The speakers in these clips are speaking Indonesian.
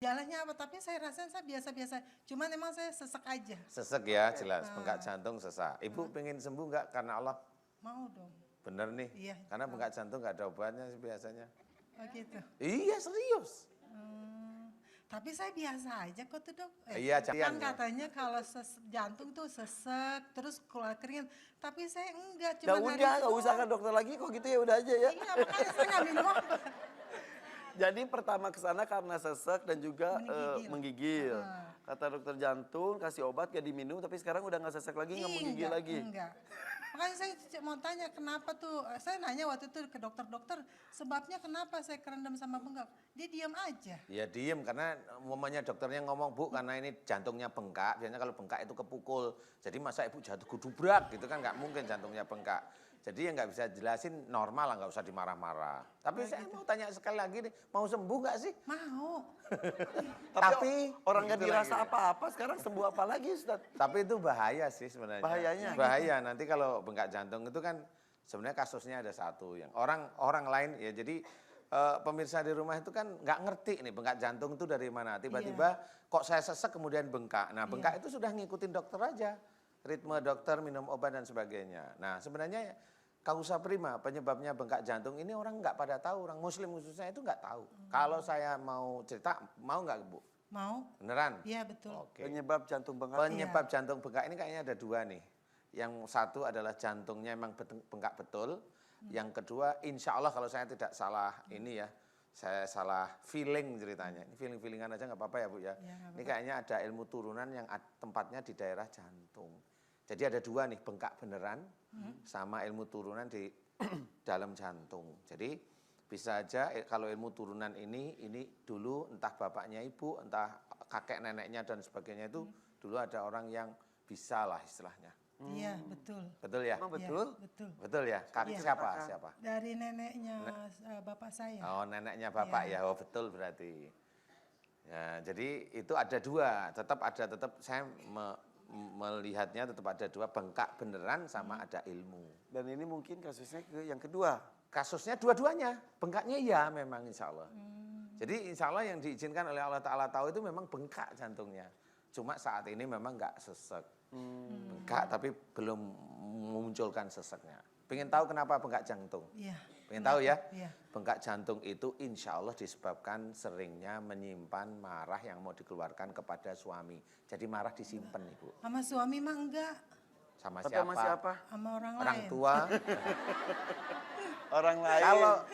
Jalannya apa? Tapi saya rasa saya biasa-biasa. Cuman emang saya sesek aja. Sesek ya, jelas. Bengkak jantung sesak. Ibu pengen sembuh nggak karena Allah? Mau dong. Bener nih. Iya. Karena bengkak jantung nggak ada obatnya sih biasanya. Oh gitu. Iya serius. Tapi saya biasa aja kok tuh dok. Iya, Kan jangan, ya. katanya kalau jantung tuh sesek, terus keluar keringat. Tapi saya enggak, Ya cuma udah, nggak usah ke dokter lagi kok gitu ya udah aja ya. Iya, makanya saya nggak minum obat. Jadi pertama ke sana karena sesek dan juga Menggigil. menggigil. Kata dokter jantung kasih obat gak diminum tapi sekarang udah nggak sesek lagi, nggak menggigil Enggak, lagi. enggak. Makanya saya mau tanya kenapa tuh, saya nanya waktu itu ke dokter-dokter, sebabnya kenapa saya kerendam sama bengkak. Dia diam aja. Ya diem karena umumnya dokternya ngomong, Bu karena ini jantungnya bengkak. Biasanya kalau bengkak itu kepukul. Jadi masa ibu jatuh gudubrak gitu kan nggak mungkin jantungnya bengkak. Jadi ya nggak bisa jelasin normal lah, nggak usah dimarah-marah. Tapi saya mau tanya sekali lagi nih, mau sembuh nggak sih? Mau. Tapi orang nggak Gitu dirasa lagi. apa-apa sekarang sembuh apa lagi Ustaz? Tapi itu bahaya sih sebenarnya. Bahayanya? Bahaya nanti kalau bengkak jantung itu kan sebenarnya kasusnya ada satu yang orang lain ya jadi pemirsa di rumah itu kan nggak ngerti nih bengkak jantung itu dari mana. Tiba-tiba kok saya sesek kemudian bengkak. Nah bengkak itu sudah ngikutin dokter aja. Ritme dokter, minum obat dan sebagainya. Nah sebenarnya kausa prima penyebabnya bengkak jantung ini orang nggak pada tahu. Orang muslim khususnya itu nggak tahu. Kalau saya mau cerita, mau nggak Bu? Mau. Beneran? Iya betul. Oke. Penyebab jantung bengkak. Penyebab jantung bengkak ini kayaknya ada dua nih. Yang satu adalah jantungnya memang bengkak betul. Yang kedua insya Allah kalau saya tidak salah ini ya. Saya salah feeling ceritanya. Ini feeling-feelingan aja nggak apa-apa ya Bu ya. Ini kayaknya ada ilmu turunan yang tempatnya di daerah jantung. Jadi ada dua nih bengkak beneran sama ilmu turunan di dalam jantung. Jadi bisa aja kalau ilmu turunan ini dulu entah bapaknya ibu, entah kakek neneknya dan sebagainya itu dulu ada orang yang bisa lah istilahnya. Iya betul. Betul ya? Emang Iya, betul? betul. Betul ya? Kakek Iya. siapa? Dari neneknya bapak saya. Oh neneknya bapak ya, oh betul berarti. Ya, jadi itu ada dua, tetap saya melihatnya tetap ada dua, bengkak beneran sama ada ilmu. Dan ini mungkin kasusnya ke yang kedua. Kasusnya dua-duanya, bengkaknya ya memang insya Allah. Jadi insya Allah yang diizinkan oleh Allah Ta'ala tahu itu memang bengkak jantungnya. Cuma saat ini memang nggak sesek. Bengkak tapi belum memunculkan seseknya. Pengen tahu kenapa bengkak jantung? Iya. Pengen tahu ya? Iya. Bengkak jantung itu insya Allah disebabkan seringnya menyimpan marah yang mau dikeluarkan kepada suami. Jadi marah disimpan Ibu. Sama suami mah enggak. Sama Atau siapa? sama siapa? Sama orang Orang lain. tua. Orang lain.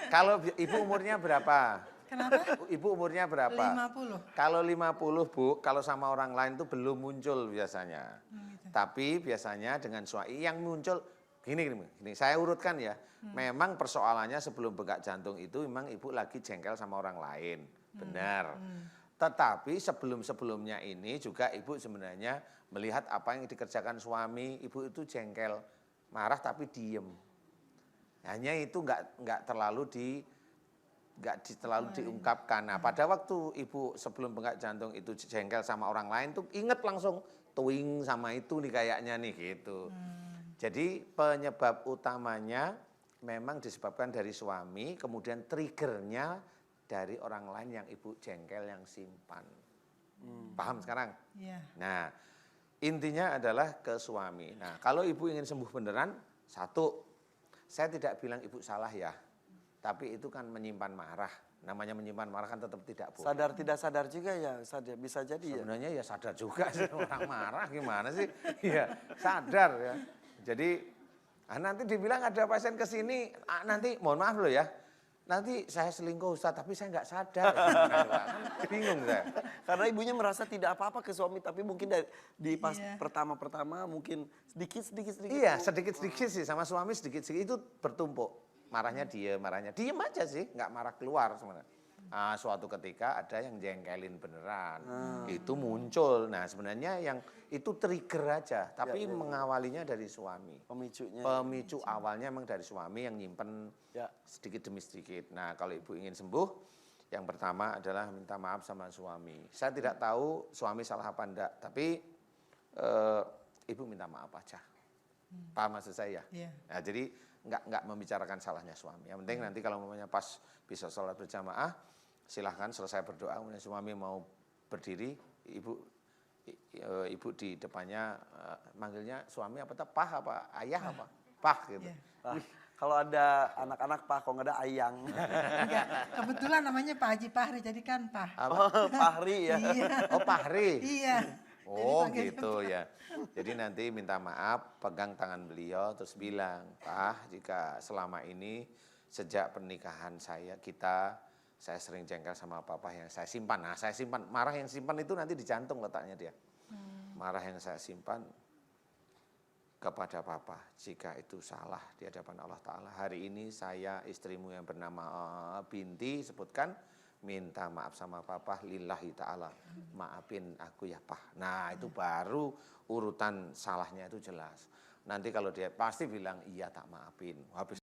Kalau Ibu umurnya berapa? Kenapa? Ibu umurnya berapa? 50. Kalau 50 Bu, kalau sama orang lain itu belum muncul biasanya. Gitu. Tapi biasanya dengan suami yang muncul gini, saya urutkan ya. Memang persoalannya sebelum bengkak jantung itu memang Ibu lagi jengkel sama orang lain. Benar. Tetapi sebelum-sebelumnya ini juga Ibu sebenarnya melihat apa yang dikerjakan suami, Ibu itu jengkel, marah tapi diem. Hanya itu nggak terlalu diungkapkan. Nah, pada waktu Ibu sebelum bengkak jantung itu jengkel sama orang lain tuh inget langsung tuing sama itu nih kayaknya nih gitu. Jadi penyebab utamanya memang disebabkan dari suami, kemudian triggernya dari orang lain yang Ibu jengkel yang simpan. Paham sekarang? Iya. Nah, intinya adalah ke suami. Nah, kalau Ibu ingin sembuh beneran, satu, saya tidak bilang Ibu salah ya. Tapi itu kan menyimpan marah. Namanya menyimpan marah kan tetap tidak boleh. Sadar tidak sadar juga ya, bisa jadi ya. Sebenarnya ya sadar juga sih orang marah gimana sih? Iya, sadar ya. Jadi nanti dibilang ada pasien ke sini, nanti mohon maaf loh ya. Nanti saya selingkuh Ustaz, tapi saya nggak sadar. Bingung saya. Karena ibunya merasa tidak apa-apa ke suami, tapi mungkin di pas pertama-pertama mungkin sedikit. Iya, sedikit-sedikit sih sama suami sedikit-sedikit itu bertumpuk. Marahnya diem aja sih, nggak marah keluar sebenarnya. Suatu ketika ada yang jengkelin beneran, itu muncul. Nah sebenarnya yang itu trigger aja, tapi mengawalinya dari suami. Pemicu awalnya memang dari suami yang nyimpen sedikit demi sedikit. Nah kalau Ibu ingin sembuh, yang pertama adalah minta maaf sama suami. Saya tidak tahu suami salah apa enggak, tapi Ibu minta maaf aja. Paham maksud saya? Iya. Nah, jadi nggak membicarakan salahnya suami. Yang penting nanti kalau mamanya pas bisa sholat berjamaah, silahkan selesai berdoa, kemudian suami mau berdiri, ibu di depannya manggilnya suami apa tuh, pah apa ayah apa, pah gitu. Iya. Wih, kalau ada anak-anak Pak, kalau nggak ada ayang. Enggak, kebetulan namanya Pak Haji Fahri, jadi kan Pak. Oh, Fahri ya. Iya. Oh Pahri. Iya. Oh Jadi panggilnya gitu ya. Jadi nanti minta maaf, pegang tangan beliau terus bilang, Pak, jika selama ini sejak pernikahan saya sering jengkel sama papa yang saya simpan. Nah, saya simpan, marah yang simpan itu nanti di jantung letaknya dia. Marah yang saya simpan kepada papa, jika itu salah di hadapan Allah Ta'ala. Hari ini saya, istrimu yang bernama Binti, sebutkan, minta maaf sama papa, lillahi ta'ala, maafin aku ya Pak. Nah itu baru urutan salahnya itu jelas. Nanti kalau dia pasti bilang, iya tak maafin. Habis